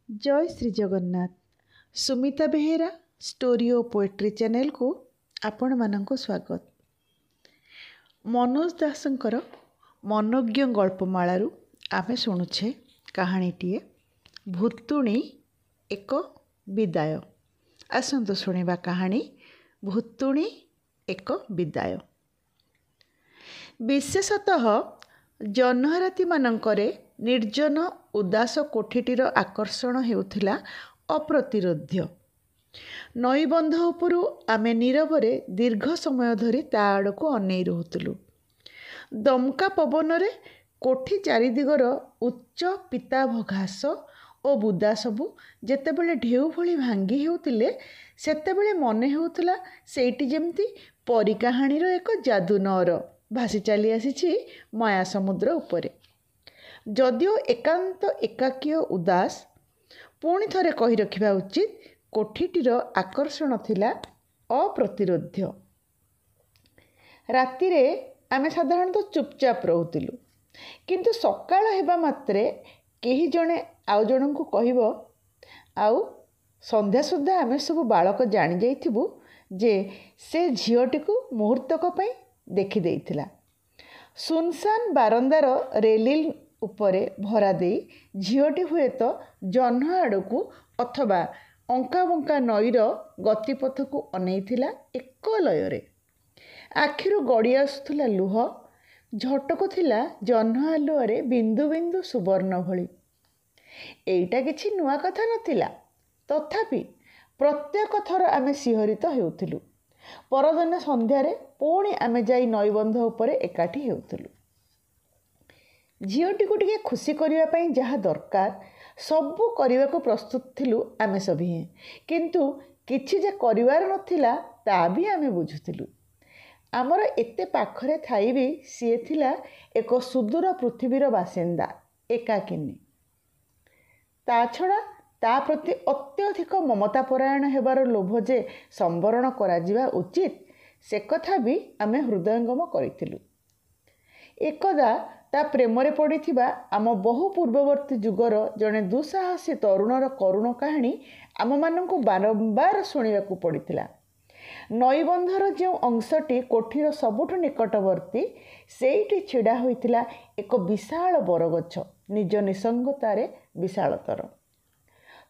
जय श्री जगन्नाथ। सुमिता बेहेरा स्टोरी और poetry channel को आपण मानक स्वागत। मनोज दासंकर मनोज्ञ गल्पमालू आमे शुणुछे कहानीटीए भूतुणी एक विदाय। आसंतु शुणिबा कहानी भूतुणी एक विदाय। विशेषतः जह्नराति मानकरे निर्जन उदास कोठीटीर आकर्षण हेउथिला अप्रतिरोध्य। नईबंध उपरू आमे नीरवरे दीर्घ समय धरी ता आड़को अनेई रहुथिलु। दमका पवनरे कोठी चारिदिगर उच्च पिताभ घास ओ बुदा सबु जेतेबेले ढेउ भଳି भांगी हेउथिले सेतेबेले मने हेउथिला सेइटी जेमती परी कहानीर एक जादू नअर भासी चली आसीछि माया समुद्र उपरे। जदिओ एकांत एकाकीय उदास पुणी थरे कही रखिबा उचित कोठीटीर आकर्षण थिला अप्रतिरोध्य। रातिरे आमे साधारणतः चुपचाप रहुथिलु, किंतु सकाळ हेबा मात्रे केही जणे आउ जणଙ୍କୁ कहिबो आउ संध्या सुद्धा आमे सब बालक जानि जाइथिबु जे से झियोटीकु मुहूर्तक पई देखि देइथिला। सुनसान बारंदार रेलिंग उपरे भरा दे झियोटी हुए तो जह्न आड़कू अथवा अंका बंका नईर गतिपथ को अनेइथिला एक लୟରେ। आखिरु गड़ी आसुथिला लुह, झटकुथिला जह्न आलुअरे बिंदु बिंदु सुवर्ण भଳି। एइटा किछि नुआ कथा नथिला, तथापि प्रत्येक थर आमे सिहरित हेउथिलु। परदिन संध्यारे पुणी आमे जाई नईबंध उपरे एकाठी हेउथिलु। झीटी को टिके खुशी करने पाई जहाँ दरकार सबू करने को प्रस्तुत थिलु आमे सभी, किंतु किछि जे करिवार नथिला ता भी आमे बुझुथिलु। आमर एते पाखरे थाई भी सी थिला एक सुदूर पृथ्वीर बासिंदा एकाकिनी। ता छड़ा ता प्रति अत्यधिक ममतापरायण हेबार लोभ जे संवरण करा जिवा उचित से कथा भी आमे हृदयंगम करिथिलु। एकदा ता प्रेमरे पड़िथिबा आम बहु पूर्ववर्ती जुगर जड़े दुस्साहसी तरुणर करुण कहानी आम मानक बारंबार शुणा पड़िथिला। नईबंधर जो अंशटी कोठीर सबुठ निकटवर्ती सेइटी छिड़ा होइथिला एक विशाल बरगछ, निज निसंगतारे विशालतर।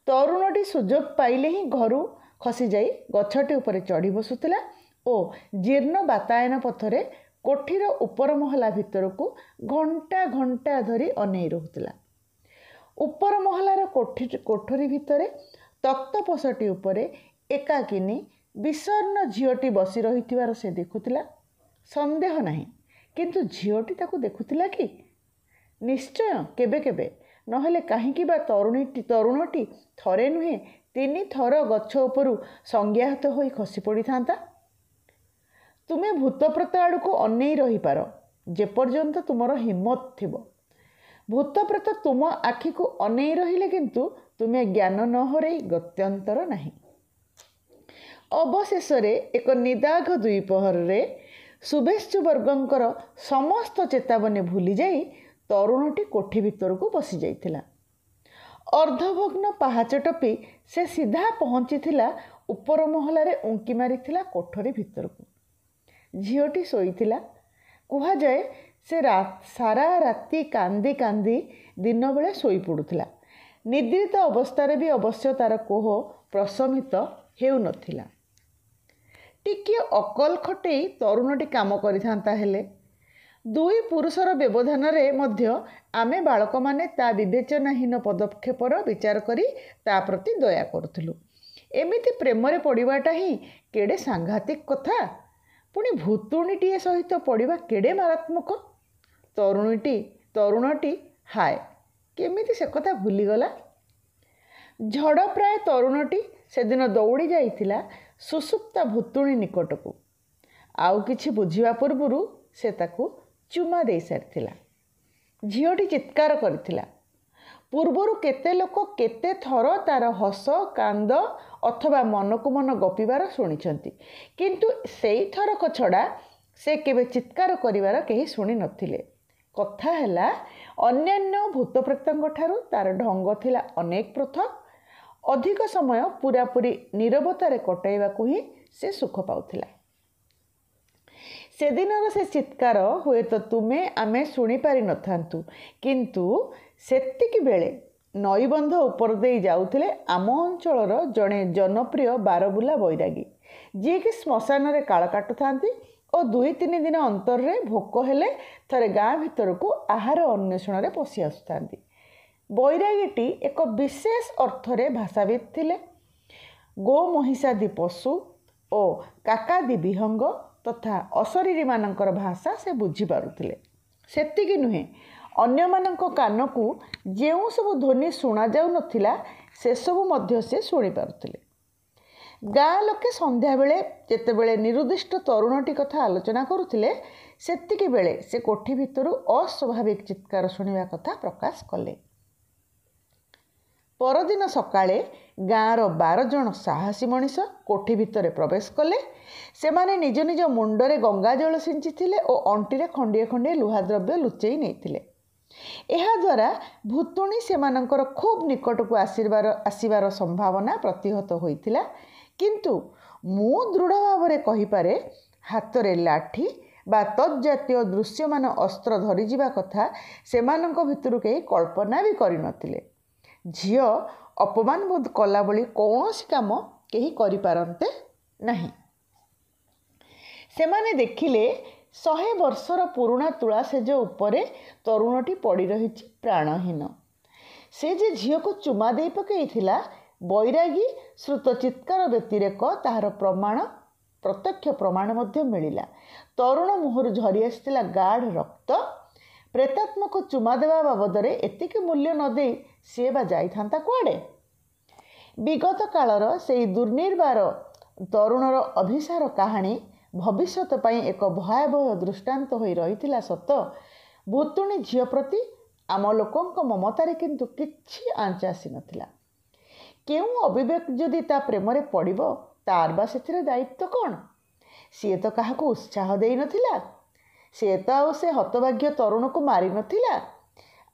तरुणटी सुजोग पाइले ही घरू खसी जाई गछटी उपरे चढ़ी बसुथिला ओ जीर्ण बातायन पथरे कोठीर उपर महला भितर को घंटा घंटा धरी अनेई रहुथिला। उपर महलार कोठरी भितरे तक्तपोषटी उपरे एकाकिनी विषर्ण झीटी बसी रहिथिबार से देखुथिला। संदेह नहीं, किंतु झीटी ताकू देखुथिला कि निश्चय केबे केबे नहेले काहींकी बा तरुणटी थरे नुहे 3 थर गछ उपरू संज्ञाहत होई खसी पड़ी थांता। तुमे भूतप्रेत आड़ को अनेई रही पार जेपर्यंत तुमर हिम्मत थिबो। भूतप्रेत तुम आखि को अनेई रहिले किंतु तुमे ज्ञान न हरई गत्यंतर नहीं। अवशेष एक निदाघ द्विपहर रे शुभेच्छु वर्गंकर समस्त चेतावनी भूली जाई तरुणटी कोठी भितर को पसी जाइथिला। अर्धभग्न पहाच टपी से सीधा पहुंची थिला उपर महलारे उंकी मारिथिला कोठरी भितर को। झीटी शोईथिला, कुहा जाए से सारा राति कांदी कांदी दिन बेले शोई पड़ुथिला। निद्रित अवस्थारे भी अवश्य तार कोह प्रशमित हेउ नथिला। टिकिए अकल खटेई तरुणटी काम करिथांता हेले दुई पुरुषर व्यवधान रे मध्य आमे बालक माने ता विवेचनाहीन पदक्षेपर विचार करी ता प्रति दया करुथिलु। एमिति प्रेमरे पड़िबाटा ही केडे सांघातिक कथा, पुणी भूतुणीटीए सहित पड़िबा केडे मारात्मक। तरुणटी हाय केमिति से कथा भूलीगला। झड़ प्राय तरुणटी सेदिन दौड़ी जाइथिला सुसुप्ता भूतुणी निकटकू। आउ किछि बुझिबा पूर्वरु से ताकू चुमा दे सारिथिला। झीटी चित्कार करथिला। पूर्वरु केते लोक केते थर तार हस कांद अथवा मन को मन गपिबार शुणिछंती, किंतु सेई थरक छड़ा से केबे चित्कार करिवार केही शुणी नथिले। कथा हैला अन्यान्य भूतप्रेतंक ठारू तार ढंग थिला अनेक पृथक, ଅଧିକ ସମୟ ପୂରାପୂରି ନୀରବତାରେ କଟାଇବାକୁ ହିଁ ସେ ସୁଖ ପାଉଥିଲା। ସେଦିନର ସେ ଚିତ୍କାର ହୁଏତ ତୁମେ ଆମେ ଶୁଣିପାରିନଥାନ୍ତୁ, କିନ୍ତୁ ସେତିକି ବେଳେ ନଈବନ୍ଧ ଉପର ଦେଇ ଯାଉଥିଲେ ଆମ ଅଞ୍ଚଳର ଜଣେ ଜନପ୍ରିୟ ବାରବୁଲା ବୈରାଗୀ, ଯିଏକି ଶ୍ମଶାନରେ କାଳ କାଟୁଥାନ୍ତି ଓ 2-3 ଦିନ ଅନ୍ତରରେ ଭୋକ ହେଲେ ଥରେ ଗାଁ ଭିତରକୁ ଆହାର ଅନ୍ୱେଷଣରେ ପଶି ଆସୁଥାନ୍ତି। ବୈରାଗୀଟି ଏକ ବିଶେଷ ଅର୍ଥରେ ଭାଷାବିତ୍ ଥିଲେ। ଗୋ ମହିଷାଦି ପଶୁ ଓ କାକାଦି ବିହଙ୍ଗ ତଥା ଅଶରୀରୀମାନଙ୍କର ଭାଷା ସେ ବୁଝିପାରୁଥିଲେ। ସେତିକି ନୁହେଁ, ଅନ୍ୟମାନଙ୍କ କାନକୁ ଯେଉଁ ସବୁ ଧ୍ୱନି ଶୁଣାଯାଉନଥିଲା ସେସବୁ ମଧ୍ୟ ସେ ଶୁଣିପାରୁଥିଲେ। ଗାଁ ଲୋକେ ସନ୍ଧ୍ୟାବେଳେ ଯେତେବେଳେ ନିରୁଦ୍ଦିଷ୍ଟ ତରୁଣଟି କଥା ଆଲୋଚନା କରୁଥିଲେ, ସେତିକି ବେଳେ ସେ କୋଠି ଭିତରୁ ଅସ୍ୱାଭାବିକ ଚିତ୍କାର ଶୁଣିବା କଥା ପ୍ରକାଶ କଲେ। ପରଦିନ ସକାଳେ ଗାଁର 12 ଜଣ ସାହସୀ ମଣିଷ କୋଠି ଭିତରେ ପ୍ରବେଶ କଲେ। ସେମାନେ ନିଜ ନିଜ ମୁଣ୍ଡରେ ଗଙ୍ଗାଜଳ ସିଞ୍ଚିଥିଲେ ଓ ଅଣ୍ଟିରେ ଖଣ୍ଡିଏ ଖଣ୍ଡିଏ ଲୁହାଦ୍ରବ୍ୟ ଲୁଚେଇ ନେଇଥିଲେ। ଏହାଦ୍ୱାରା ଭୁତୁଣୀ ସେମାନଙ୍କର ଖୁବ୍ ନିକଟକୁ ଆସିବାର ସମ୍ଭାବନା ପ୍ରତିହତ ହୋଇଥିଲା। କିନ୍ତୁ ମୁଁ ଦୃଢ଼ ଭାବରେ କହିପାରେ, ହାତରେ ଲାଠି ବା ତତ୍ଜାତୀୟ ଦୃଶ୍ୟମାନ ଅସ୍ତ୍ର ଧରିଯିବା କଥା ସେମାନଙ୍କ ଭିତରୁ କେହି କଳ୍ପନା ବି କରିନଥିଲେ। ଝିଅ ଅପମାନ ବୋଧ କଲା ଭଳି କୌଣସି କାମ କେହି କରିପାରନ୍ତେ ନାହିଁ। ସେମାନେ ଦେଖିଲେ 100 ବର୍ଷର ପୁରୁଣା ତୁଳାଶେଜ ଉପରେ ତରୁଣଟି ପଡ଼ି ରହିଛି ପ୍ରାଣହୀନ। ସେ ଯେ ଝିଅକୁ ଚୁମା ଦେଇ ପକାଇଥିଲା, ବୈରାଗୀ ଶ୍ରୁତ ଚିତ୍କାର ବ୍ୟତିରେକ ତାହାର ପ୍ରତ୍ୟକ୍ଷ ପ୍ରମାଣ ମଧ୍ୟ ମିଳିଲା। ତରୁଣ ମୁହଁରୁ ଝରି ଆସିଥିଲା ଗାଢ଼ ରକ୍ତ। ପ୍ରେତାତ୍ମକୁ ଚୁମା ଦେବା ବାବଦରେ ଏତିକି ମୂଲ୍ୟ ନ ଦେଇ ସିଏ ବା ଯାଇଥାନ୍ତା କୁଆଡ଼େ? ବିଗତ କାଳର ସେହି ଦୁର୍ନିର୍ବାର ତରୁଣର ଅଭିସାର କାହାଣୀ ଭବିଷ୍ୟତ ପାଇଁ ଏକ ଭୟାବହ ଦୃଷ୍ଟାନ୍ତ ହୋଇ ରହିଥିଲା ସତ, ଭୁତୁଣୀ ଝିଅ ପ୍ରତି ଆମ ଲୋକଙ୍କ ମମତାରେ କିନ୍ତୁ କିଛି ଆଞ୍ଚ ଆସିନଥିଲା। କେଉଁ ଅବିବେକ ଯଦି ତା ପ୍ରେମରେ ପଡ଼ିବ, ତାର ବା ସେଥିରେ ଦାୟିତ୍ୱ କ'ଣ? ସିଏ ତ କାହାକୁ ଉତ୍ସାହ ଦେଇନଥିଲା। ସିଏ ତ ଆଉ ସେ ହତଭାଗ୍ୟ ତରୁଣକୁ ମାରିନଥିଲା।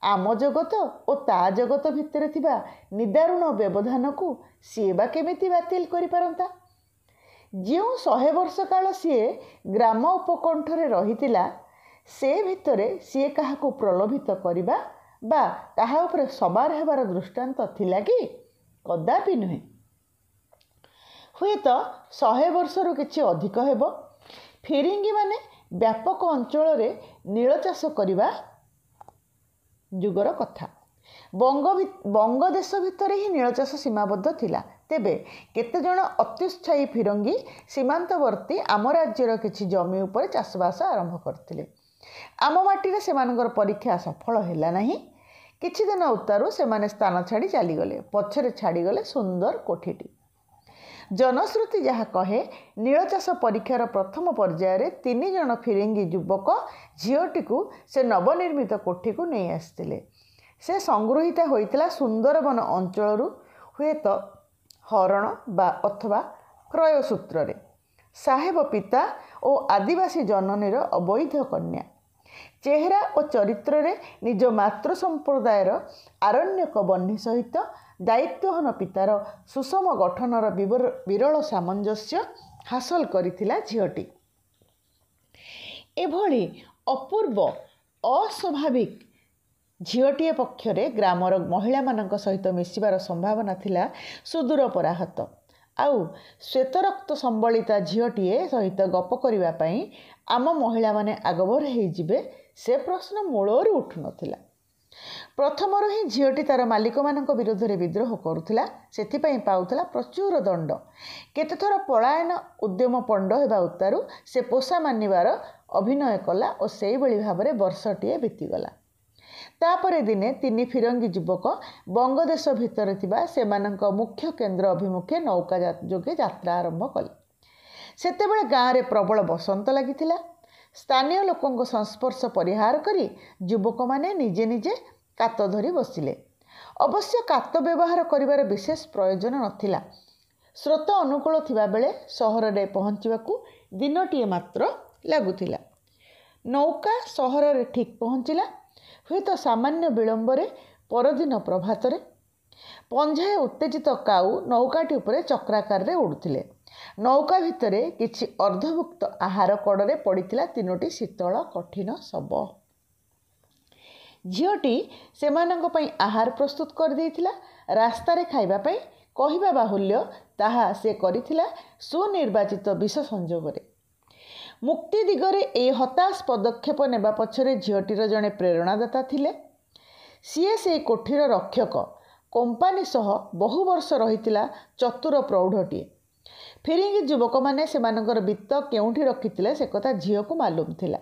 ଆମ ଜଗତ ଓ ତା ଜଗତ ଭିତରେ ଥିବା ନିଦାରୁଣ ବ୍ୟବଧାନକୁ ସିଏ ବା କେମିତି ବାତିଲ କରିପାରନ୍ତା? ଯେଉଁ 100 ବର୍ଷ କାଳ ସିଏ ଗ୍ରାମ ଉପକଣ୍ଠରେ ରହିଥିଲା, ସେ ଭିତରେ ସିଏ କାହାକୁ ପ୍ରଲୋଭିତ କରିବା ବା କାହା ଉପରେ ସବାର ହେବାର ଦୃଷ୍ଟାନ୍ତ ଥିଲା କି? କଦାପି ନୁହେଁ। ହୁଏତ 100 ବର୍ଷରୁ କିଛି ଅଧିକ ହେବ। ଫିରିଙ୍ଗିମାନେ ବ୍ୟାପକ ଅଞ୍ଚଳରେ ନୀଳ ଚାଷ କରିବା ଯୁଗର କଥା। ବଙ୍ଗ ଦେଶ ଭିତରେ ହିଁ ନୀଳଚାଷ ସୀମାବଦ୍ଧ ଥିଲା। ତେବେ କେତେଜଣ ଅତ୍ୟୁତ୍ସାହୀ ଫିରଙ୍ଗୀ ସୀମାନ୍ତବର୍ତ୍ତୀ ଆମ ରାଜ୍ୟର କିଛି ଜମି ଉପରେ ଚାଷବାସ ଆରମ୍ଭ କରିଥିଲେ। ଆମ ମାଟିରେ ସେମାନଙ୍କର ପରୀକ୍ଷା ସଫଳ ହେଲା ନାହିଁ। କିଛି ଦିନ ଉତ୍ତାରୁ ସେମାନେ ସ୍ଥାନ ଛାଡ଼ି ଚାଲିଗଲେ। ପଛରେ ଛାଡ଼ିଗଲେ ସୁନ୍ଦର କୋଠିଟି। ଜନଶ୍ରୁତି ଯାହା କହେ, ନୀଳଚାଷ ପରୀକ୍ଷାର ପ୍ରଥମ ପର୍ଯ୍ୟାୟରେ 3 ଜଣ ଫିରିଙ୍ଗି ଯୁବକ ଝିଅଟିକୁ ସେ ନବନିର୍ମିତ କୋଠିକୁ ନେଇ ଆସିଥିଲେ। ସେ ସଂଗୃହୀତା ହୋଇଥିଲା ସୁନ୍ଦରବନ ଅଞ୍ଚଳରୁ, ହୁଏତ ହରଣ ଅଥବା କ୍ରୟ ସୂତ୍ରରେ। ସାହେବ ପିତା ଓ ଆଦିବାସୀ ଜନନୀର ଅବୈଧ କନ୍ୟା। ଚେହେରା ଓ ଚରିତ୍ରରେ ନିଜ ମାତୃ ସମ୍ପ୍ରଦାୟର ଆରଣ୍ୟକ ବହ୍ନି ସହିତ ଦାୟିତ୍ୱହୀନ ପିତାର ସୁଷମ ଗଠନର ବିରଳ ସାମଞ୍ଜସ୍ୟ ହାସଲ କରିଥିଲା ଝିଅଟି। ଏଭଳି ଅପୂର୍ବ ଅସ୍ୱାଭାବିକ ଝିଅଟିଏ ପକ୍ଷରେ ଗ୍ରାମର ମହିଳାମାନଙ୍କ ସହିତ ମିଶିବାର ସମ୍ଭାବନା ଥିଲା ସୁଦୂର ପରାହତ। ଆଉ ଶ୍ୱେତରକ୍ତ ସମ୍ବଳିତା ଝିଅଟିଏ ସହିତ ଗପ କରିବା ପାଇଁ ଆମ ମହିଳାମାନେ ଆଗଭର ହେଇଯିବେ, ସେ ପ୍ରଶ୍ନ ମୂଳରୁ ଉଠୁନଥିଲା। ପ୍ରଥମରୁ ହିଁ ଝିଅଟି ତାର ମାଲିକମାନଙ୍କ ବିରୋଧରେ ବିଦ୍ରୋହ କରୁଥିଲା। ସେଥିପାଇଁ ପାଉଥିଲା ପ୍ରଚୁର ଦଣ୍ଡ। କେତେଥର ପଳାୟନ ଉଦ୍ୟମ ପଣ୍ଡ ହେବା ଉତ୍ତାରୁ ସେ ପୋଷା ମାନିବାର ଅଭିନୟ କଲା ଓ ସେଇଭଳି ଭାବରେ ବର୍ଷଟିଏ ବିତିଗଲା। ତାପରେ ଦିନେ 3 ଫିରଙ୍ଗୀ ଯୁବକ ବଙ୍ଗଦେଶ ଭିତରେ ଥିବା ସେମାନଙ୍କ ମୁଖ୍ୟ କେନ୍ଦ୍ର ଅଭିମୁଖେ ନୌକା ଯୋଗେ ଯାତ୍ରା ଆରମ୍ଭ କଲେ। ସେତେବେଳେ ଗାଁରେ ପ୍ରବଳ ବସନ୍ତ ଲାଗିଥିଲା। ସ୍ଥାନୀୟ ଲୋକଙ୍କ ସଂସ୍ପର୍ଶ ପରିହାର କରି ଯୁବକମାନେ ନିଜେ ନିଜେ କାତ ଧରି ବସିଲେ। ଅବଶ୍ୟ କାତ ବ୍ୟବହାର କରିବାର ବିଶେଷ ପ୍ରୟୋଜନ ନଥିଲା। ସ୍ରୋତ ଅନୁକୂଳ ଥିବାବେଳେ ସହରରେ ପହଞ୍ଚିବାକୁ ଦିନଟିଏ ମାତ୍ର ଲାଗୁଥିଲା। ନୌକା ସହରରେ ଠିକ୍ ପହଞ୍ଚିଲା। ହୁଏତ ସାମାନ୍ୟ ବିଳମ୍ବରେ ପରଦିନ ପ୍ରଭାତରେ। ପଞ୍ଝାଏ ଉତ୍ତେଜିତ କାଉ ନୌକାଟି ଉପରେ ଚକ୍ରାକାରରେ ଉଡ଼ୁଥିଲେ। ନୌକା ଭିତରେ କିଛି ଅର୍ଦ୍ଧଭୁକ୍ତ ଆହାର କଡ଼ରେ ପଡ଼ିଥିଲା 3ଟି ଶୀତଳ କଠିନ ଶବ। ଝିଅଟି ସେମାନଙ୍କ ପାଇଁ ଆହାର ପ୍ରସ୍ତୁତ କରିଦେଇଥିଲା। ରାସ୍ତାରେ ଖାଇବା ପାଇଁ କହିବା ବାହୁଲ୍ୟ, ତାହା ସେ କରିଥିଲା ସୁନିର୍ବାଚିତ ବିଷ ସଂଯୋଗରେ। ମୁକ୍ତି ଦିଗରେ ଏହି ହତାଶ ପଦକ୍ଷେପ ନେବା ପଛରେ ଝିଅଟିର ଜଣେ ପ୍ରେରଣାଦାତା ଥିଲେ। ସିଏ ସେଇ କୋଠିର ରକ୍ଷକ। କମ୍ପାନୀ ସହ ବହୁ ବର୍ଷ ରହିଥିଲା ଚତୁର ପ୍ରୌଢ଼ଟିଏ। ଫିରିଙ୍ଗି ଯୁବକମାନେ ସେମାନଙ୍କର ବିତ୍ତ କେଉଁଠି ରଖିଥିଲେ ସେ କଥା ଝିଅକୁ ମାଲୁମ ଥିଲା।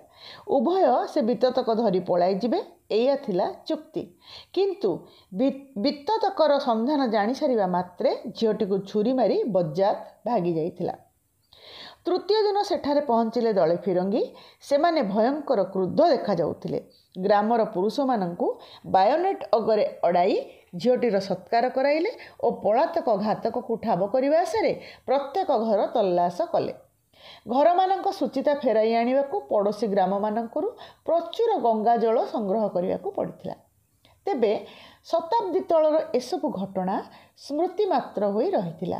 ଉଭୟ ସେ ବିତ୍ତତକ ଧରି ପଳାଇ ଯିବେ, ଏଇଆ ଥିଲା ଚୁକ୍ତି। କିନ୍ତୁ ବିତ୍ତତକର ସନ୍ଧାନ ଜାଣିସାରିବା ମାତ୍ରେ ଝିଅଟିକୁ ଛୁରୀ ମାରି ବଜ୍ଜାତ ଭାଗି ଯାଇଥିଲା। ତୃତୀୟ ଦିନ ସେଠାରେ ପହଞ୍ଚିଲେ ଦଳେ ଫିରଙ୍ଗୀ। ସେମାନେ ଭୟଙ୍କର କ୍ରୁଦ୍ଧ ଦେଖାଯାଉଥିଲେ। ଗ୍ରାମର ପୁରୁଷମାନଙ୍କୁ ବାୟୋନେଟ୍ ଅଗରେ ଅଡ଼ାଇ ଝିଅଟିର ସତ୍କାର କରାଇଲେ ଓ ପଳାତକ ଘାତକକୁ ଠାବ କରିବା ଆଶାରେ ପ୍ରତ୍ୟେକ ଘର ତଲ୍ଲାସ କଲେ। ଘରମାନଙ୍କ ସୂଚିତା ଫେରାଇ ଆଣିବାକୁ ପଡ଼ୋଶୀ ଗ୍ରାମମାନଙ୍କରୁ ପ୍ରଚୁର ଗଙ୍ଗା ଜଳ ସଂଗ୍ରହ କରିବାକୁ ପଡ଼ିଥିଲା। ତେବେ ଶତାବ୍ଦୀ ତଳର ଏସବୁ ଘଟଣା ସ୍ମୃତି ମାତ୍ର ହୋଇ ରହିଥିଲା।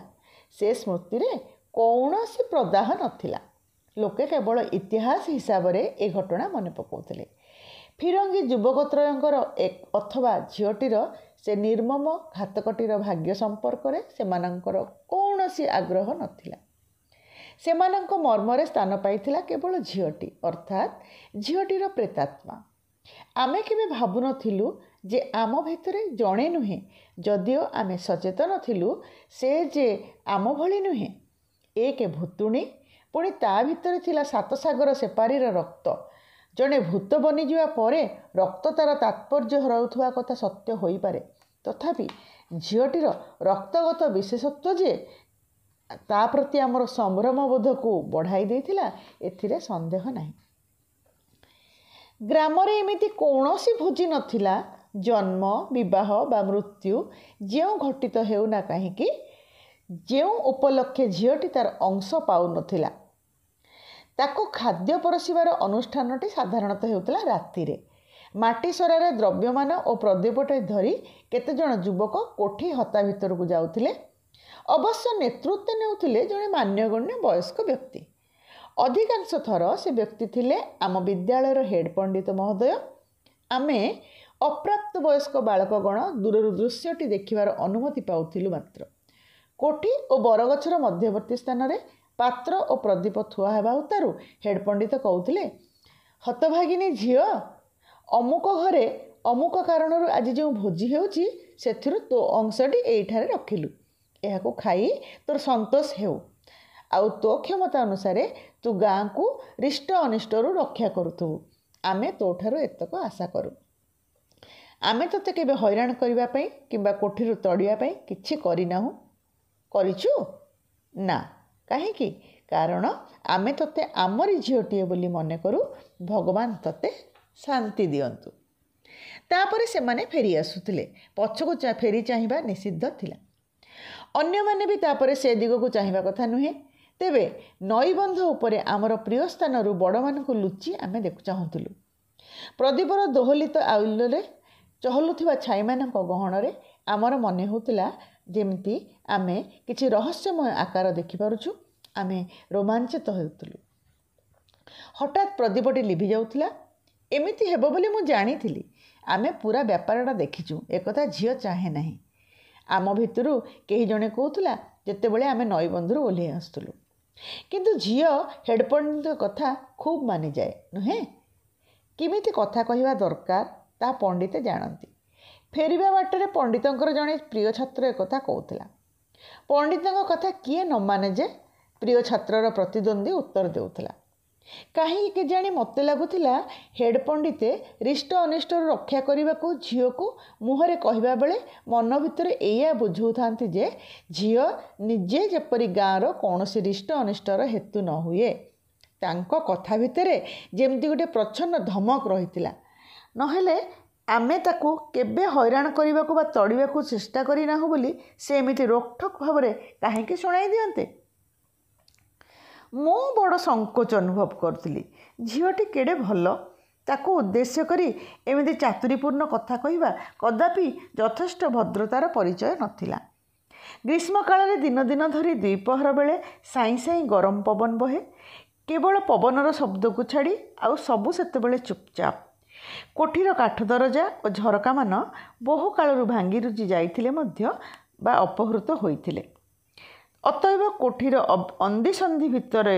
ସେ ସ୍ମୃତିରେ କୌଣସି ପ୍ରଦାହ ନଥିଲା। ଲୋକେ କେବଳ ଇତିହାସ ହିସାବରେ ଏ ଘଟଣା ମନେ ପକାଉଥିଲେ। ଫିରଙ୍ଗୀ ଯୁବକତ୍ରୟଙ୍କର ଅଥବା ଝିଅଟିର ସେ ନିର୍ମମ ଘାତକଟିର ଭାଗ୍ୟ ସମ୍ପର୍କରେ ସେମାନଙ୍କର କୌଣସି ଆଗ୍ରହ ନଥିଲା। ସେମାନଙ୍କ ମର୍ମରେ ସ୍ଥାନ ପାଇଥିଲା କେବଳ ଝିଅଟି, ଅର୍ଥାତ୍ ଝିଅଟିର ପ୍ରେତାତ୍ମା। ଆମେ କେବେ ଭାବୁନଥିଲୁ ଯେ ଆମ ଭିତରେ ଜଣେ ନୁହେଁ, ଯଦିଓ ଆମେ ସଚେତନ ଥିଲୁ ସେ ଯେ ଆମ ଭଳି ନୁହେଁ। ଏକ ଭୂତୁଣୀ, ପୁଣି ତା ଭିତରେ ଥିଲା ସାତସାଗର ସେପାରିର ରକ୍ତ। ଜଣେ ଭୂତ ବନିଯିବା ପରେ ରକ୍ତ ତା'ର ତାତ୍ପର୍ଯ୍ୟ ହରାଉଥିବା କଥା ସତ୍ୟ ହୋଇପାରେ, ତଥାପି ଝିଅଟିର ରକ୍ତଗତ ବିଶେଷତ୍ୱ ଯେ ତା ପ୍ରତି ଆମର ସମ୍ଭ୍ରମବୋଧକୁ ବଢ଼ାଇ ଦେଇଥିଲା, ଏଥିରେ ସନ୍ଦେହ ନାହିଁ। ଗ୍ରାମରେ ଏମିତି କୌଣସି ଭୋଜି ନଥିଲା, ଜନ୍ମ, ବିବାହ ବା ମୃତ୍ୟୁ ଯେଉଁ ଘଟିତ ହେଉନା କାହିଁକି, ଯେଉଁ ଉପଲକ୍ଷେ ଝିଅଟି ତା'ର ଅଂଶ ପାଉନଥିଲା। ତାକୁ ଖାଦ୍ୟ ପରଶିବାର ଅନୁଷ୍ଠାନଟି ସାଧାରଣତଃ ହେଉଥିଲା ରାତିରେ। ମାଟି ସରାରେ ଦ୍ରବ୍ୟମାନ ଓ ପ୍ରଦୀପଟେ ଧରି କେତେଜଣ ଯୁବକ କୋଠି ହତା ଭିତରକୁ ଯାଉଥିଲେ। ଅବଶ୍ୟ ନେତୃତ୍ୱ ନେଉଥିଲେ ଜଣେ ମାନ୍ୟଗଣ୍ୟ ବୟସ୍କ ବ୍ୟକ୍ତି। ଅଧିକାଂଶ ଥର ସେ ବ୍ୟକ୍ତି ଥିଲେ ଆମ ବିଦ୍ୟାଳୟର ହେଡ୍ ପଣ୍ଡିତ ମହୋଦୟ। ଆମେ ଅପ୍ରାପ୍ତ ବୟସ୍କ ବାଳକଗଣ ଦୂରରୁ ଦୃଶ୍ୟଟି ଦେଖିବାର ଅନୁମତି ପାଉଥିଲୁ ମାତ୍ର। କୋଠି ଓ ବରଗଛର ମଧ୍ୟବର୍ତ୍ତୀ ସ୍ଥାନରେ ପାତ୍ର ଓ ପ୍ରଦୀପ ଥୁଆ ହେବା ଉତ୍ତାରୁ ହେଡ୍ ପଣ୍ଡିତ କହୁଥିଲେ, ହତଭାଗିନୀ ଝିଅ, ଅମୁକ ଘରେ ଅମୁକ କାରଣରୁ ଆଜି ଯେଉଁ ଭୋଜି ହେଉଛି ସେଥିରୁ ତୋ ଅଂଶଟି ଏଇଠାରେ ରଖିଲୁ। ଏହାକୁ ଖାଇ ତୋର ସନ୍ତୋଷ ହେଉ। ଆଉ ତୋ କ୍ଷମତା ଅନୁସାରେ ତୁ ଗାଁକୁ ରିଷ୍ଟ ଅନିଷ୍ଟରୁ ରକ୍ଷା କରୁଥିବୁ। ଆମେ ତୋଠାରୁ ଏତକ ଆଶା କରୁ। ଆମେ ତୋତେ କେବେ ହଇରାଣ କରିବା ପାଇଁ କିମ୍ବା କୋଠିରୁ ତଡ଼ିବା ପାଇଁ କିଛି କରିନାହୁଁ। କରିଛୁ? ନା। କାହିଁକି? କାରଣ ଆମେ ତୋତେ ଆମରି ଝିଅଟିଏ ବୋଲି ମନେ କରୁ। ଭଗବାନ ତୋତେ ଶାନ୍ତି ଦିଅନ୍ତୁ। ତାପରେ ସେମାନେ ଫେରି ଆସୁଥିଲେ। ପଛକୁ ଫେରି ଚାହିଁବା ନିଷିଦ୍ଧ ଥିଲା। ଅନ୍ୟମାନେ ବି ତାପରେ ସେ ଦିଗକୁ ଚାହିଁବା କଥା ନୁହେଁ। ତେବେ ନଈବନ୍ଧ ଉପରେ ଆମର ପ୍ରିୟ ସ୍ଥାନରୁ ବଡ଼ମାନଙ୍କୁ ଲୁଚି ଆମେ ଚାହୁଁଥିଲୁ। ପ୍ରଦୀପର ଦୋହଲିତ ଆଉଲରେ ଚହଲୁଥିବା ଛାଇମାନଙ୍କ ଗହଣରେ ଆମର ମନେ ହେଉଥିଲା ଯେମିତି ଆମେ କିଛି ରହସ୍ୟମୟ ଆକାର ଦେଖିପାରୁଛୁ। ଆମେ ରୋମାଞ୍ଚିତ ହେଉଥିଲୁ। ହଠାତ୍ ପ୍ରଦୀପଟି ଲିଭି ଯାଉଥିଲା। ଏମିତି ହେବ ବୋଲି ମୁଁ ଜାଣିଥିଲି। ଆମେ ପୁରା ବ୍ୟାପାରଟା ଦେଖିଛୁ, ଏକଥା ଝିଅ ଚାହେଁ ନାହିଁ। ଆମ ଭିତରୁ କେହି ଜଣେ କହୁଥିଲା ଯେତେବେଳେ ଆମେ ନଈବନ୍ଧରୁ ଓହ୍ଲାଇ ଆସୁଥିଲୁ। କିନ୍ତୁ ଝିଅ ହେଡ୍ ପଣ୍ଡିତଙ୍କ କଥା ଖୁବ୍ ମାନିଯାଏ, ନୁହେଁ? କେମିତି କଥା କହିବା ଦରକାର ତାହା ପଣ୍ଡିତେ ଜାଣନ୍ତି। ଫେରିବା ବାଟରେ ପଣ୍ଡିତଙ୍କର ଜଣେ ପ୍ରିୟ ଛାତ୍ର ଏକଥା କହୁଥିଲା। ପଣ୍ଡିତଙ୍କ କଥା କିଏ ନ ମାନେ ଯେ? ପ୍ରିୟ ଛାତ୍ରର ପ୍ରତିଦ୍ୱନ୍ଦ୍ୱୀ ଉତ୍ତର ଦେଉଥିଲା। କାହିଁକି କେଜାଣି ମୋତେ ଲାଗୁଥିଲା ହେଡ୍ ପଣ୍ଡିତେ ରିଷ୍ଟ ଅନିଷ୍ଟରୁ ରକ୍ଷା କରିବାକୁ ଝିଅକୁ ମୁହଁରେ କହିବା ବେଳେ ମନ ଭିତରେ ଏଇଆ ବୁଝାଉଥାନ୍ତି ଯେ ଝିଅ ନିଜେ ଯେପରି ଗାଁର କୌଣସି ରିଷ୍ଟ ଅନିଷ୍ଟର ହେତୁ ନ ହୁଏ। ତାଙ୍କ କଥା ଭିତରେ ଯେମିତି ଗୋଟେ ପ୍ରଚ୍ଛନ୍ନ ଧମକ ରହିଥିଲା। ନହେଲେ ଆମେ ତାକୁ କେବେ ହଇରାଣ କରିବାକୁ ବା ତଡ଼ିବାକୁ ଚେଷ୍ଟା କରିନାହୁଁ ବୋଲି ସେ ଏମିତି ରୋକଠୋକ ଭାବରେ କାହିଁକି ଶୁଣାଇ ଦିଅନ୍ତେ? ମୁଁ ବଡ଼ ସଙ୍କୋଚ ଅନୁଭବ କରୁଥିଲି। ଝିଅଟି କେଡ଼େ ଭଲ, ତାକୁ ଉଦ୍ଦେଶ୍ୟ କରି ଏମିତି ଚାତୁରୀପୂର୍ଣ୍ଣ କଥା କହିବା କଦାପି ଯଥେଷ୍ଟ ଭଦ୍ରତାର ପରିଚୟ ନଥିଲା। ଗ୍ରୀଷ୍ମକାଳରେ ଦିନ ଦିନ ଧରି ଦ୍ୱିପହର ବେଳେ ସାଇଁ ସାଇଁ ଗରମ ପବନ ବହେ। କେବଳ ପବନର ଶବ୍ଦକୁ ଛାଡ଼ି ଆଉ ସବୁ ସେତେବେଳେ ଚୁପଚାପ। କୋଠିର କାଠ ଦରଜା ଓ ଝରକାମାନ ବହୁ କାଳରୁ ଭାଙ୍ଗି ରୁଜି ଯାଇଥିଲେ ମଧ୍ୟ ବା ଅପହୃତ ହୋଇଥିଲେ। ଅତଏବ କୋଠିର ଅନ୍ଦିସନ୍ଧି ଭିତରେ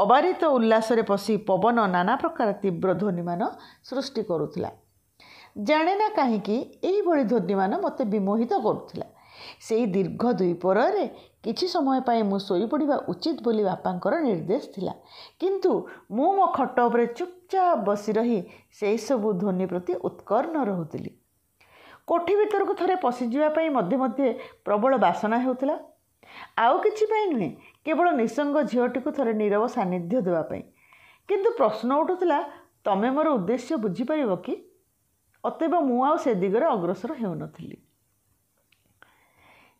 ଅବାରିତ ଉଲ୍ଲାସରେ ପଶି ପବନ ନାନା ପ୍ରକାର ତୀବ୍ର ଧ୍ୱନିମାନ ସୃଷ୍ଟି କରୁଥିଲା। ଜାଣେ ନା କାହିଁକି ଏହିଭଳି ଧ୍ୱନିମାନ ମୋତେ ବିମୋହିତ କରୁଥିଲା। ସେହି ଦୀର୍ଘ ଦ୍ୱିପହରରେ କିଛି ସମୟ ପାଇଁ ମୁଁ ଶୋଇପଡ଼ିବା ଉଚିତ ବୋଲି ବାପାଙ୍କର ନିର୍ଦ୍ଦେଶ ଥିଲା, କିନ୍ତୁ ମୁଁ ମୋ ଖଟ ଉପରେ ଚୁପଚାପ ବସି ରହି ସେହିସବୁ ଧ୍ୱନି ପ୍ରତି ଉତ୍କର୍ଣ୍ଣ ରହୁଥିଲି। କୋଠି ଭିତରକୁ ଥରେ ପଶିଯିବା ପାଇଁ ମଧ୍ୟେ ମଧ୍ୟେ ପ୍ରବଳ ବାସନା ହେଉଥିଲା। ଆଉ କିଛି ପାଇଁ ନୁହେଁ, କେବଳ ନିଃସଙ୍ଗ ଝିଅଟିକୁ ଥରେ ନୀରବ ସାନ୍ନିଧ୍ୟ ଦେବା ପାଇଁ। କିନ୍ତୁ ପ୍ରଶ୍ନ ଉଠୁଥିଲା, ତମେ ମୋର ଉଦ୍ଦେଶ୍ୟ ବୁଝିପାରିବ କି? ଅତଏବ ମୁଁ ଆଉ ସେ ଦିଗରେ ଅଗ୍ରସର ହେଉନଥିଲି।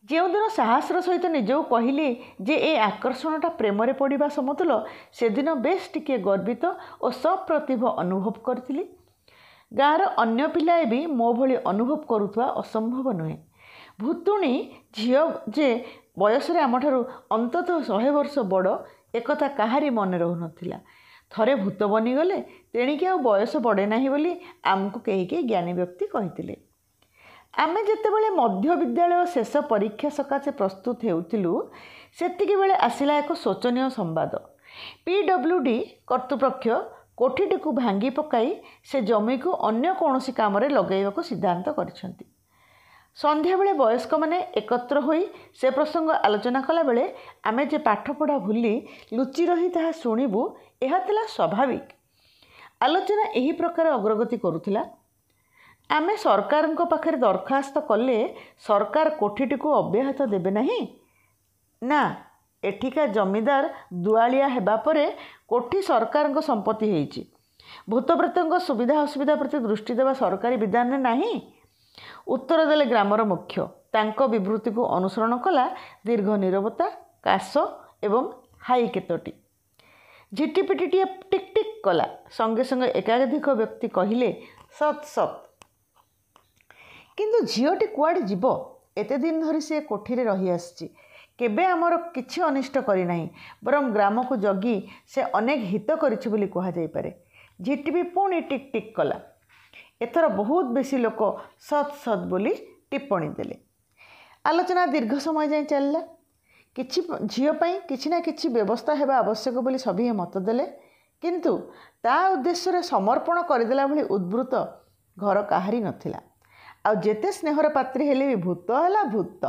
ଯେଉଁଦିନ ସାହସର ସହିତ ନିଜକୁ କହିଲି ଯେ ଏ ଆକର୍ଷଣଟା ପ୍ରେମରେ ପଡ଼ିବା ସମତୁଲ, ସେଦିନ ବେଶ୍ ଟିକିଏ ଗର୍ବିତ ଓ ସପ୍ରତିଭ ଅନୁଭବ କରିଥିଲି। ଗାଁର ଅନ୍ୟ ପିଲାଏ ବି ମୋ ଭଳି ଅନୁଭବ କରୁଥିବା ଅସମ୍ଭବ ନୁହେଁ। ଭୁତୁଣୀ ଝିଅ ଯେ ବୟସରେ ଆମଠାରୁ ଅନ୍ତତଃ 100 ବର୍ଷ ବଡ଼, ଏକଥା କାହାରି ମନେ ରହୁନଥିଲା। ଥରେ ଭୂତ ବନିଗଲେ ତେଣିକି ଆଉ ବୟସ ବଢ଼େ ନାହିଁ ବୋଲି ଆମକୁ କେହି କେହି ଜ୍ଞାନୀ ବ୍ୟକ୍ତି କହିଥିଲେ। ଆମେ ଯେତେବେଳେ ମଧ୍ୟ ବିଦ୍ୟାଳୟ ଶେଷ ପରୀକ୍ଷା ସକାଶେ ପ୍ରସ୍ତୁତ ହେଉଥିଲୁ, ସେତିକିବେଳେ ଆସିଲା ଏକ ଶୋଚନୀୟ ସମ୍ବାଦ। PWD କର୍ତ୍ତୃପକ୍ଷ କୋଠିଟିକୁ ଭାଙ୍ଗି ପକାଇ ସେ ଜମିକୁ ଅନ୍ୟ କୌଣସି କାମରେ ଲଗାଇବାକୁ ସିଦ୍ଧାନ୍ତ କରିଛନ୍ତି। ସନ୍ଧ୍ୟାବେଳେ ବୟସ୍କମାନେ ଏକତ୍ର ହୋଇ ସେ ପ୍ରସଙ୍ଗ ଆଲୋଚନା କଲାବେଳେ ଆମେ ଯେ ପାଠପଢ଼ା ଭୁଲି ଲୁଚି ରହି ତାହା ଶୁଣିବୁ, ଏହା ଥିଲା ସ୍ୱାଭାବିକ। ଆଲୋଚନା ଏହି ପ୍ରକାର ଅଗ୍ରଗତି କରୁଥିଲା। ଆମେ ସରକାରଙ୍କ ପାଖରେ ଦରଖାସ୍ତ କଲେ ସରକାର କୋଠିଟିକୁ ଅବ୍ୟାହତ ଦେବେ ନାହିଁ? ନା, ଏଠିକା ଜମିଦାର ଦୁଆଳିଆ ହେବା ପରେ କୋଠି ସରକାରଙ୍କ ସମ୍ପତ୍ତି ହେଇଛି। ଭୂତପ୍ରେତଙ୍କ ସୁବିଧା ଅସୁବିଧା ପ୍ରତି ଦୃଷ୍ଟି ଦେବା ସରକାରୀ ବିଧାନରେ ନାହିଁ? ଉତ୍ତର ଦେଲେ ଗ୍ରାମର ମୁଖ୍ୟ। ତାଙ୍କ ବିବୃତିକୁ ଅନୁସରଣ କଲା ଦୀର୍ଘ ନୀରବତା, କାଶ ଏବଂ ହାଇ କେତୋଟି। ଝିଟିପିଟିଟିଏ ଟିକ୍ ଟିକ୍ କଲା। ସଙ୍ଗେ ସଙ୍ଗେ ଏକାଧିକ ବ୍ୟକ୍ତି କହିଲେ, ସତ୍ ସତ୍। କିନ୍ତୁ ଝିଅଟି କୁଆଡ଼େ ଯିବ? ଏତେ ଦିନ ଧରି ସେ କୋଠିରେ ରହିଆସିଛି। କେବେ ଆମର କିଛି ଅନିଷ୍ଟ କରିନାହିଁ, ବରଂ ଗ୍ରାମକୁ ଜଗି ସେ ଅନେକ ହିତ କରିଛି ବୋଲି କୁହାଯାଇପାରେ। ଝିଟିପି ପୁଣି ଟିକ୍ ଟିକ୍ କଲା। ଏଥର ବହୁତ ବେଶୀ ଲୋକ ସତ୍ ସତ୍ ବୋଲି ଟିପ୍ପଣୀ ଦେଲେ। ଆଲୋଚନା ଦୀର୍ଘ ସମୟ ଯାଏଁ ଚାଲିଲା। କିଛି ଝିଅ ପାଇଁ କିଛି ନା କିଛି ବ୍ୟବସ୍ଥା ହେବା ଆବଶ୍ୟକ ବୋଲି ସଭିଏ ମତ ଦେଲେ, କିନ୍ତୁ ତା ଉଦ୍ଦେଶ୍ୟରେ ସମର୍ପଣ କରିଦେଲା ଭଳି ଉଦ୍ବୃତ୍ତ ଘର କାହାରି ନଥିଲା। ଆଉ ଯେତେ ସ୍ନେହର ପାତ୍ରୀ ହେଲେ ବି ଭୂତ ହେଲା ଭୂତ।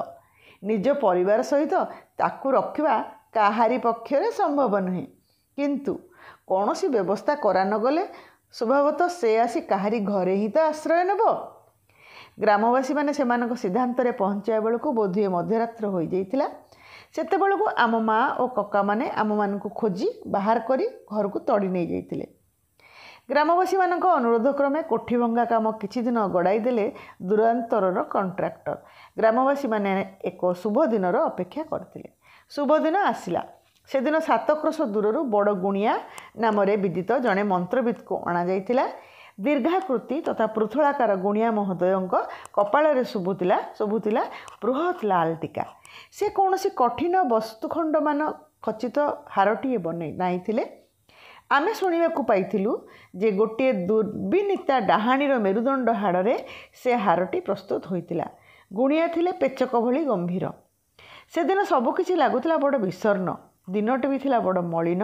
ନିଜ ପରିବାର ସହିତ ତାକୁ ରଖିବା କାହାରି ପକ୍ଷରେ ସମ୍ଭବ ନୁହେଁ। କିନ୍ତୁ କୌଣସି ବ୍ୟବସ୍ଥା କରା ନଗଲେ ସ୍ୱଭାବତଃ ସେ ଆସି କାହାରି ଘରେ ହିଁ ତ ଆଶ୍ରୟ ନେବ। ଗ୍ରାମବାସୀମାନେ ସେମାନଙ୍କ ସିଦ୍ଧାନ୍ତରେ ପହଞ୍ଚିବା ବେଳକୁ ବୋଧହୁଏ ମଧ୍ୟରାତ୍ର ହୋଇଯାଇଥିଲା। ସେତେବେଳକୁ ଆମ ମା ଓ କକାମାନେ ଆମମାନଙ୍କୁ ଖୋଜି ବାହାର କରି ଘରକୁ ତଡ଼ି ନେଇଯାଇଥିଲେ। ଗ୍ରାମବାସୀମାନଙ୍କ ଅନୁରୋଧ କ୍ରମେ କୋଠି ଭଙ୍ଗା କାମ କିଛି ଦିନ ଗଡ଼ାଇ ଦେଲେ ଦୂରାନ୍ତରର କଣ୍ଟ୍ରାକ୍ଟର। ଗ୍ରାମବାସୀମାନେ ଏକ ଶୁଭ ଦିନର ଅପେକ୍ଷା କରିଥିଲେ। ଶୁଭ ଦିନ ଆସିଲା। ସେଦିନ 7 କ୍ରୋଶ ଦୂରରୁ ବଡ଼ ଗୁଣିଆ ନାମରେ ବିଦିତ ଜଣେ ମନ୍ତ୍ରବିତ୍କୁ ଅଣାଯାଇଥିଲା। ଦୀର୍ଘାକୃତି ତଥା ପୃଥୁଳାକାର ଗୁଣିଆ ମହୋଦୟଙ୍କ କପାଳରେ ଶୋଭୁଥିଲା ବୃହତ୍ ଲାଲ ଟୀକା। ସେ କୌଣସି କଠିନ ବସ୍ତୁଖଣ୍ଡମାନ ଖଚିତ ହାରଟିଏ ବନାଇଥିଲେ। ଆମେ ଶୁଣିବାକୁ ପାଇଥିଲୁ ଯେ ଗୋଟିଏ ଦୁର୍ବିନୀତା ଡାହାଣୀର ମେରୁଦଣ୍ଡ ହାଡ଼ରେ ସେ ହାରଟି ପ୍ରସ୍ତୁତ ହୋଇଥିଲା। ଗୁଣିଆ ଥିଲେ ପେଚକ ଭଳି ଗମ୍ଭୀର। ସେଦିନ ସବୁକିଛି ଲାଗୁଥିଲା ବଡ଼ ବିଷର୍ଣ୍ଣ। ଦିନଟି ବି ଥିଲା ବଡ଼ ମଳିନ,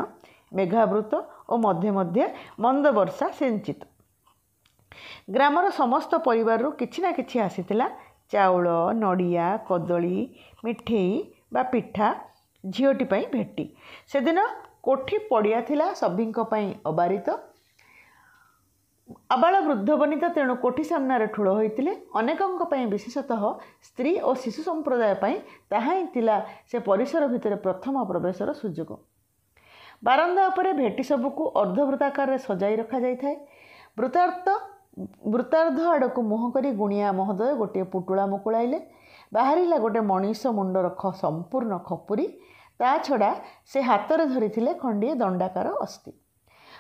ମେଘାବୃତ ଓ ମଧ୍ୟେ ମଧ୍ୟେ ମନ୍ଦ ବର୍ଷା ସିଞ୍ଚିତ। ଗ୍ରାମର ସମସ୍ତ ପରିବାରରୁ କିଛି ନା କିଛି ଆସିଥିଲା। ଚାଉଳ, ନଡ଼ିଆ, କଦଳୀ, ମିଠେଇ ବା ପିଠା ଝିଅଟି ପାଇଁ ଭେଟି। ସେଦିନ କୋଠି ପଡ଼ିଆ ଥିଲା ସଭିଙ୍କ ପାଇଁ ଅବାରିତ। ଆବାଳ ବୃଦ୍ଧ ବନିତା ତେଣୁ କୋଠି ସାମ୍ନାରେ ଠୁଳ ହୋଇଥିଲେ। ଅନେକଙ୍କ ପାଇଁ, ବିଶେଷତଃ ସ୍ତ୍ରୀ ଓ ଶିଶୁ ସମ୍ପ୍ରଦାୟ ପାଇଁ ତାହା ହିଁ ଥିଲା ସେ ପରିସର ଭିତରେ ପ୍ରଥମ ପ୍ରବେଶର ସୁଯୋଗ। ବାରନ୍ଦା ଉପରେ ଭେଟି ସବୁକୁ ଅର୍ଦ୍ଧବୃତ୍ତାକାରରେ ସଜାଇ ରଖାଯାଇଥାଏ। ବୃତ୍ତାର୍ଦ୍ଧ ଆଡ଼କୁ ମୁହଁ କରି ଗୁଣିଆ ମହୋଦୟ ଗୋଟିଏ ପୁଟୁଳା ମୁକୁଳାଇଲେ। ବାହାରିଲା ଗୋଟେ ମଣିଷ ମୁଣ୍ଡର ସମ୍ପୂର୍ଣ୍ଣ ଖପୁରି। ତା ଛଡ଼ା ସେ ହାତରେ ଧରିଥିଲେ ଖଣ୍ଡିଏ ଦଣ୍ଡାକାର ଅସ୍ଥି।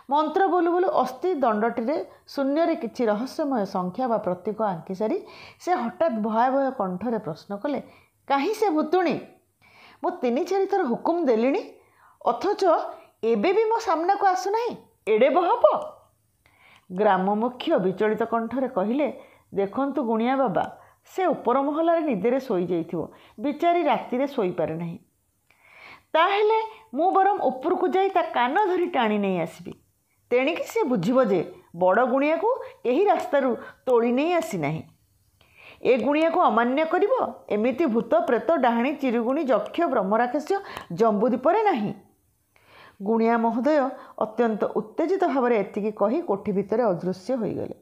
ମନ୍ତ୍ର ବୋଲୁ ବୋଲୁ ଅସ୍ଥି ଦଣ୍ଡଟିରେ ଶୂନ୍ୟରେ କିଛି ରହସ୍ୟମୟ ସଂଖ୍ୟା ବା ପ୍ରତୀକ ଆଙ୍କି ସାରି ସେ ହଠାତ୍ ଭୟାବହ କଣ୍ଠରେ ପ୍ରଶ୍ନ କଲେ, କାହିଁ ସେ ଭୁତୁଣୀ? ମୁଁ 3-4 ଥର ହୁକୁମ ଦେଲିଣି, ଅଥଚ ଏବେ ବି ମୋ ସାମ୍ନାକୁ ଆସୁନାହିଁ, ଏଡ଼େ ବହପ? ଗ୍ରାମ ମୁଖ୍ୟ ବିଚଳିତ କଣ୍ଠରେ କହିଲେ, ଦେଖନ୍ତୁ ଗୁଣିଆ ବାବା, ସେ ଉପର ମହଲାରେ ନିଦରେ ଶୋଇଯାଇଥିବ, ବିଚାରୀ ରାତିରେ ଶୋଇପାରେ ନାହିଁ। ତାହେଲେ ମୁଁ ବରଂ ଉପରକୁ ଯାଇ ତା କାନ ଧରି ଟାଣି ନେଇ ଆସିବି, ତେଣିକି ସେ ବୁଝିବ ଯେ ବଡ଼ ଗୁଣିଆକୁ ଏହି ରାସ୍ତାରୁ ତୋଳି ନେଇ ଆସିନାହିଁ। ଏ ଗୁଣିଆକୁ ଅମାନ୍ୟ କରିବ, ଏମିତି ଭୂତ ପ୍ରେତ ଡାହାଣୀ ଚିରୁଗୁଣି ଯକ୍ଷ ବ୍ରହ୍ମରାକ୍ଷସ ଜମ୍ବୁଦ୍ୱୀପରେ ନାହିଁ। ଗୁଣିଆ ମହୋଦୟ ଅତ୍ୟନ୍ତ ଉତ୍ତେଜିତ ଭାବରେ ଏତିକି କହି କୋଠି ଭିତରେ ଅଦୃଶ୍ୟ ହୋଇଗଲେ।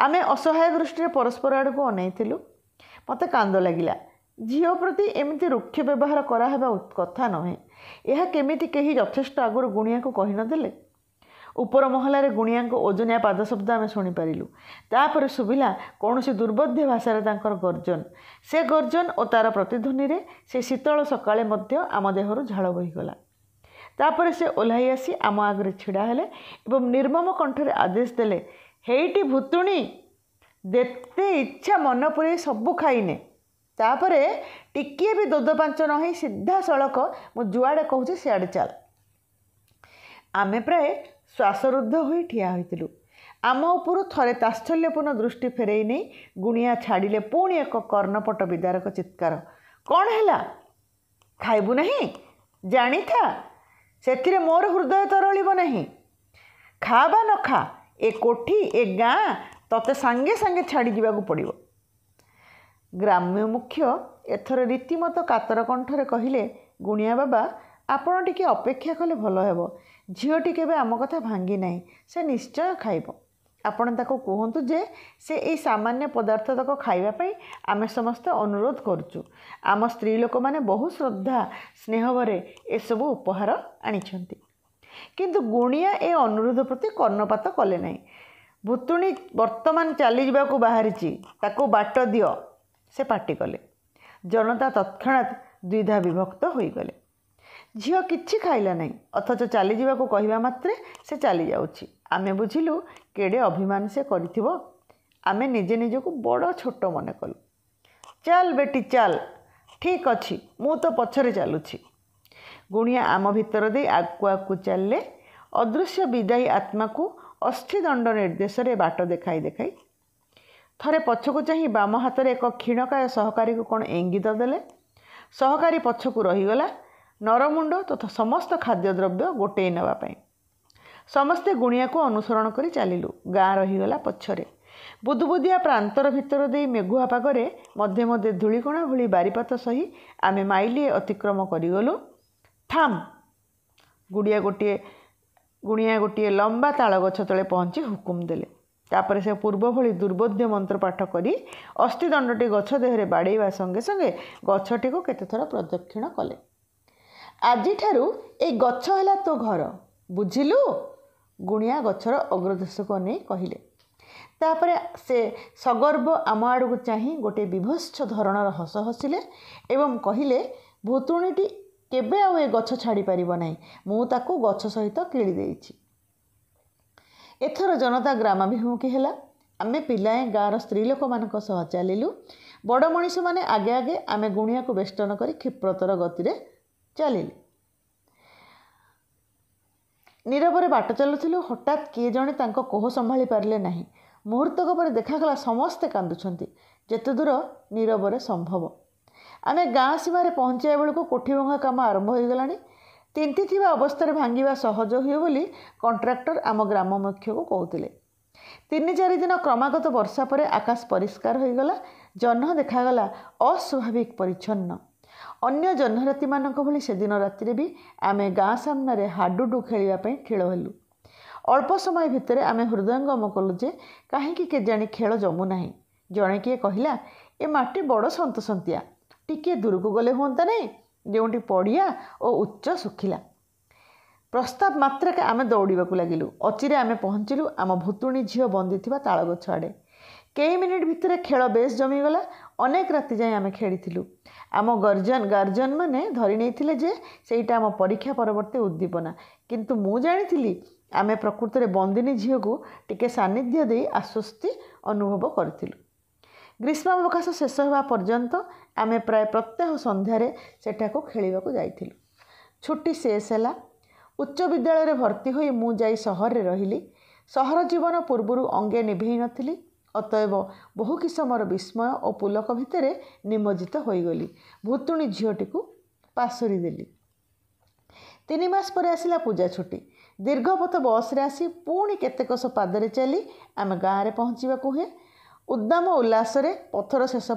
ଆମେ ଅସହାୟ ଦୃଷ୍ଟିରେ ପରସ୍ପର ଆଡ଼କୁ ଅନେଇଥିଲୁ। ମୋତେ କାନ୍ଦ ଲାଗିଲା। ଝିଅ ପ୍ରତି ଏମିତି ରୁକ୍ଷ ବ୍ୟବହାର କରାହେବା କଥା ନୁହେଁ। ଏହା କେମିତି କେହି ଯଥେଷ୍ଟ ଆଗରୁ ଗୁଣିଆକୁ କହିନଦେଲେ? ଉପର ମହଲାରେ ଗୁଣିଆଙ୍କ ଓଜନିଆ ପାଦ ଶବ୍ଦ ଆମେ ଶୁଣିପାରିଲୁ। ତାପରେ ଶୁଭିଲା କୌଣସି ଦୁର୍ବୋଧ୍ୟ ଭାଷାରେ ତାଙ୍କର ଗର୍ଜନ। ସେ ଗର୍ଜନ ଓ ତା'ର ପ୍ରତିଧ୍ୱନିରେ ସେ ଶୀତଳ ସକାଳେ ମଧ୍ୟ ଆମ ଦେହରୁ ଝାଳ ବୋହିଗଲା। ତାପରେ ସେ ଓହ୍ଲାଇ ଆସି ଆମ ଆଗରେ ଛିଡ଼ା ହେଲେ ଏବଂ ନିର୍ମମ କଣ୍ଠରେ ଆଦେଶ ଦେଲେ, ହେଇଟି ଭୁତୁଣୀ, ଯେତେ ଇଚ୍ଛା ମନ ପୁରେଇ ସବୁ ଖାଇନେ। ତାପରେ ଟିକିଏ ବି ଦୋଦପାଞ୍ଚ ନ ହେଇ ସିଧାସଳଖ ମୁଁ ଯୁଆଡ଼େ କହୁଛି ସିଆଡ଼େ ଚାଲ। ଆମେ ପ୍ରାୟ ଶ୍ୱାସରୁଦ୍ଧ ହୋଇ ଠିଆ ହୋଇଥିଲୁ। ଆମ ଉପରୁ ଥରେ ତାତ୍ସଲ୍ୟପୂର୍ଣ୍ଣ ଦୃଷ୍ଟି ଫେରାଇ ନେଇ ଗୁଣିଆ ଛାଡ଼ିଲେ ପୁଣି ଏକ କର୍ଣ୍ଣପଟ ବିଦାରକ ଚିତ୍କାର, କ'ଣ ହେଲା? ଖାଇବୁ ନାହିଁ? ଜାଣିଥା, ସେଥିରେ ମୋର ହୃଦୟ ତରଳିବ ନାହିଁ। ଖା ବା ନ ଖା, ଏ କୋଠି ଏ ଗାଁ ତତେ ସାଙ୍ଗେ ସାଙ୍ଗେ ଛାଡ଼ି ଯିବାକୁ ପଡ଼ିବ। ଗ୍ରାମ୍ୟ ମୁଖ୍ୟ ଏଥର ରୀତିମତ କାତର କଣ୍ଠରେ କହିଲେ, ଗୁଣିଆ ବାବା, ଆପଣ ଟିକେ ଅପେକ୍ଷା କଲେ ଭଲ ହେବ। ଝିଅଟି କେବେ ଆମ କଥା ଭାଙ୍ଗି ନାହିଁ, ସେ ନିଶ୍ଚୟ ଖାଇବ। ଆପଣ ତାକୁ କୁହନ୍ତୁ ଯେ ସେ ଏହି ସାମାନ୍ୟ ପଦାର୍ଥତକ ଖାଇବା ପାଇଁ ଆମେ ସମସ୍ତେ ଅନୁରୋଧ କରୁଛୁ। ଆମ ସ୍ତ୍ରୀ ଲୋକମାନେ ବହୁ ଶ୍ରଦ୍ଧା ସ୍ନେହଭରେ ଏସବୁ ଉପହାର ଆଣିଛନ୍ତି। କିନ୍ତୁ ଗୁଣିଆ ଏ ଅନୁରୋଧ ପ୍ରତି କର୍ଣ୍ଣପାତ କଲେ ନାହିଁ। ଭୁତୁଣୀ ବର୍ତ୍ତମାନ ଚାଲିଯିବାକୁ ବାହାରିଛି, ତାକୁ ବାଟ ଦିଅ, ସେ ପାଟି କଲେ। ଜନତା ତତ୍କ୍ଷଣାତ୍ ଦ୍ୱିଧା ବିଭକ୍ତ ହୋଇଗଲେ। ଝିଅ କିଛି ଖାଇଲା ନାହିଁ, ଅଥଚ ଚାଲିଯିବାକୁ କହିବା ମାତ୍ରେ ସେ ଚାଲିଯାଉଛି। ଆମେ ବୁଝିଲୁ କେଡ଼େ ଅଭିମାନ ସେ କରିଥିବ। ଆମେ ନିଜେ ନିଜକୁ ବଡ଼ ଛୋଟ ମନେ କଲୁ। ଚାଲ ବେଟି ଚାଲ, ଠିକ୍ ଅଛି, ମୁଁ ତ ପଛରେ ଚାଲୁଛି। ଗୁଣିଆ ଆମ ଭିତର ଦେଇ ଆଗକୁ ଆଗକୁ ଚାଲିଲେ, ଅଦୃଶ୍ୟ ବିଦାୟୀ ଆତ୍ମାକୁ ଅସ୍ଥିଦଣ୍ଡ ନିର୍ଦ୍ଦେଶରେ ବାଟ ଦେଖାଇ ଦେଖାଇ। ଥରେ ପଛକୁ ଚାହିଁ ବାମ ହାତରେ ଏକ କ୍ଷୀଣକାୟ ସହକାରୀକୁ କ'ଣ ଇଙ୍ଗିତ ଦେଲେ। ସହକାରୀ ପଛକୁ ରହିଗଲା, ନରମୁଣ୍ଡ ତଥା ସମସ୍ତ ଖାଦ୍ୟଦ୍ରବ୍ୟ ଗୋଟେଇ ନେବା ପାଇଁ। ସମସ୍ତେ ଗୁଣିଆକୁ ଅନୁସରଣ କରି ଚାଲିଲୁ। ଗାଁ ରହିଗଲା ପଛରେ। ବୁଦୁବୁଦିଆ ପ୍ରାନ୍ତର ଭିତର ଦେଇ ମେଘୁଆ ପାଗରେ ମଧ୍ୟେ ମଧ୍ୟେ ଧୂଳିକଣା ଭଳି ବାରିପାତ ସହି ଆମେ ମାଇଲିଏ ଅତିକ୍ରମ କରିଗଲୁ। ଥାମ୍! ଗୁଣିଆ ଗୋଟିଏ ଲମ୍ବା ତାଳ ଗଛ ତଳେ ପହଞ୍ଚି ହୁକୁମ ଦେଲେ। ତାପରେ ସେ ପୂର୍ବ ଭଳି ଦୁର୍ବୋଧ୍ୟ ମନ୍ତ୍ର ପାଠ କରି ଅସ୍ଥିଦଣ୍ଡଟି ଗଛ ଦେହରେ ବାଡ଼େଇବା ସଙ୍ଗେ ସଙ୍ଗେ ଗଛଟିକୁ କେତେଥର ପ୍ରଦକ୍ଷିଣ କଲେ। ଆଜିଠାରୁ ଏଇ ଗଛ ହେଲା ତୋ ଘର, ବୁଝିଲୁ? ଗୁଣିଆ ଗଛର ଅଗ୍ରଦେଶକୁ ଅନେଇ କହିଲେ। ତାପରେ ସେ ସଗର୍ବ ଆମ ଆଡ଼କୁ ଚାହିଁ ଗୋଟିଏ ବିଭତ୍ସ ଧରଣର ହସ ହସିଲେ ଏବଂ କହିଲେ, ଭୁତୁଣୀଟି କେବେ ଆଉ ଏ ଗଛ ଛାଡ଼ିପାରିବ ନାହିଁ। ମୁଁ ତାକୁ ଗଛ ସହିତ କିଳି ଦେଇଛି। ଏଥର ଜନତା ଗ୍ରାମାଭିମୁଖୀ ହେଲା। ଆମେ ପିଲାଏ ଗାଁର ସ୍ତ୍ରୀ ଲୋକମାନଙ୍କ ସହ ଚାଲିଲୁ। ବଡ଼ ମଣିଷମାନେ ଆଗେ ଆଗେ, ଆମେ ଗୁଣିଆକୁ ବେଷ୍ଟନ କରି କ୍ଷିପ୍ରତର ଗତିରେ ଚାଲିଲେ। ନୀରବରେ ବାଟ ଚାଲୁଥିଲୁ। ହଠାତ୍ କିଏ ଜଣେ ତାଙ୍କ କୋହ ସମ୍ଭାଳି ପାରିଲେ ନାହିଁ। ମୁହୂର୍ତ୍ତକ ପରେ ଦେଖାଗଲା ସମସ୍ତେ କାନ୍ଦୁଛନ୍ତି, ଯେତେଦୂର ନୀରବରେ ସମ୍ଭବ। ଆମେ ଗାଁ ସୀମାରେ ପହଞ୍ଚିବା ବେଳକୁ କୋଠି ଭଙ୍ଗା କାମ ଆରମ୍ଭ ହୋଇଗଲାଣି। ତିନ୍ତିଥିବା ଅବସ୍ଥାରେ ଭାଙ୍ଗିବା ସହଜ ହୁଏ ବୋଲି କଣ୍ଟ୍ରାକ୍ଟର ଆମ ଗ୍ରାମ ମୁଖ୍ୟକୁ କହୁଥିଲେ। 3-4 ଦିନ କ୍ରମାଗତ ବର୍ଷା ପରେ ଆକାଶ ପରିଷ୍କାର ହୋଇଗଲା। ଜହ୍ନ ଦେଖାଗଲା ଅସ୍ୱାଭାବିକ ପରିଚ୍ଛନ୍ନ। ଅନ୍ୟ ଜହ୍ନରାତିମାନଙ୍କ ଭଳି ସେଦିନ ରାତିରେ ବି ଆମେ ଗାଁ ସାମ୍ନାରେ ହାଡୁଡୁ ଖେଳିବା ପାଇଁ ଠିଳ ହେଲୁ। ଅଳ୍ପ ସମୟ ଭିତରେ ଆମେ ହୃଦୟଙ୍ଗମ କଲୁ ଯେ କାହିଁକି କେଜାଣି ଖେଳ ଜମୁନାହିଁ। ଜଣେ କିଏ କହିଲା, ଏ ମାଟି ବଡ଼ ସନ୍ତସନ୍ତିଆ, ଟିକିଏ ଦୂରକୁ ଗଲେ ହୁଅନ୍ତା ନାହିଁ, ଯେଉଁଠି ପଡ଼ିଆ ଓ ଉଚ୍ଚ ଶୁଖିଲା। ପ୍ରସ୍ତାବ ମାତ୍ରକେ ଆମେ ଦୌଡ଼ିବାକୁ ଲାଗିଲୁ। ଅଚିରେ ଆମେ ପହଞ୍ଚିଲୁ ଆମ ଭୁତୁଣୀ ଝିଅ ବନ୍ଦିଥିବା ତାଳଗଛ ଆଡ଼େ। କେଇ ମିନିଟ୍ ଭିତରେ ଖେଳ ବେଶ୍ ଜମିଗଲା। ଅନେକ ରାତି ଯାଏଁ ଆମେ ଖେଳିଥିଲୁ। ଆମ ଗାର୍ଜିଆନମାନେ ଧରି ନେଇଥିଲେ ଯେ ସେଇଟା ଆମ ପରୀକ୍ଷା ପରବର୍ତ୍ତୀ ଉଦ୍ଦୀପନା। କିନ୍ତୁ ମୁଁ ଜାଣିଥିଲି आमे प्रकृति बंदिनी झील को टिके सानिध्य दे आश्वस्ति अनुभव करूँ। ग्रीष्मावकाश शेष होगा पर्यंत आमे प्राय प्रत्येक संध्यारे सेठाको खेलिबाको जाइथिलु। छुट्टी शेष है उच्च विद्यालय भर्ती होई मु जाई सहर रे रहिली। सहर जीवन पूर्वरु अंगे निभेई नथिली, अतएव बहु किसमर विस्मय और पुलक भितर निमज्जित होईगली। भूतुणी झीटी को पासुरी देली। 3 मास पर आसला पूजा छुट्टी। दीर्घ पथ बस रे आसी पुणी केतेकश पादरे चली आम गाँव में पहुँचा हुए। उद्दाम उल्लास पथर शेष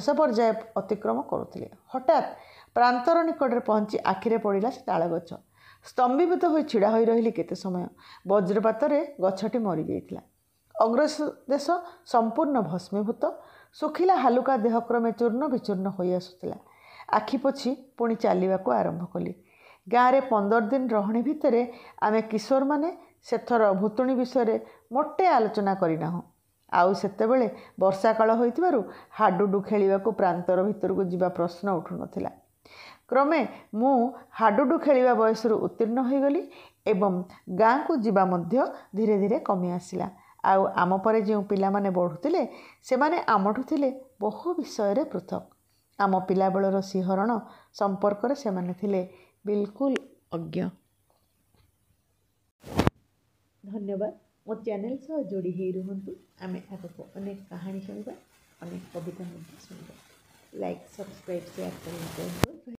पर्याय अतिक्रम करुले। हठात प्रांतर निकट पहुँची आखिरे पड़ा से ताल गछ। स्तंभीभूत हो छिड़ा हो रही केते समय। वज्रपात गछटी मरी जाइथिला। अग्रदेश संपूर्ण भस्मीभूत। सुखिला हालुका देह क्रमे चूर्ण विचूर्ण हो आसुला। आखि पोछि पुणी चलवाक आरंभ कली। गाँव में 15 दिन रहणी भितर आमे किशोर माने सेथर भूतुणी विषय मोटे आलोचना करना। आउ सेतेबेले वर्षा काल होइतिबारु हाडुडु खेलिबाकू प्रांतर भितरकू जीवा प्रश्न उठु नथिला। क्रमे मु हाडुडु खेलिबा बयसरु उत्तीर्ण होइगली एवं गाँ को जीवा मध्य धीरे धीरे कमी आसिला। आउ आम परे जो पिला माने बढ़ुतिले सेमाने आमठु थिले बहु विषय पृथक। आम पिला बेलर सिंहरण संपर्क रे सेमाने थिले बिल्कुल अज्ञ। धन्यवाद। मो चैनल सह जोड़ी ही रुहंतु। आमे आगको अनेक कहानी सुनिबा, अनेक कविता सुनिबा। लाइक, सब्सक्राइब, शेयर करने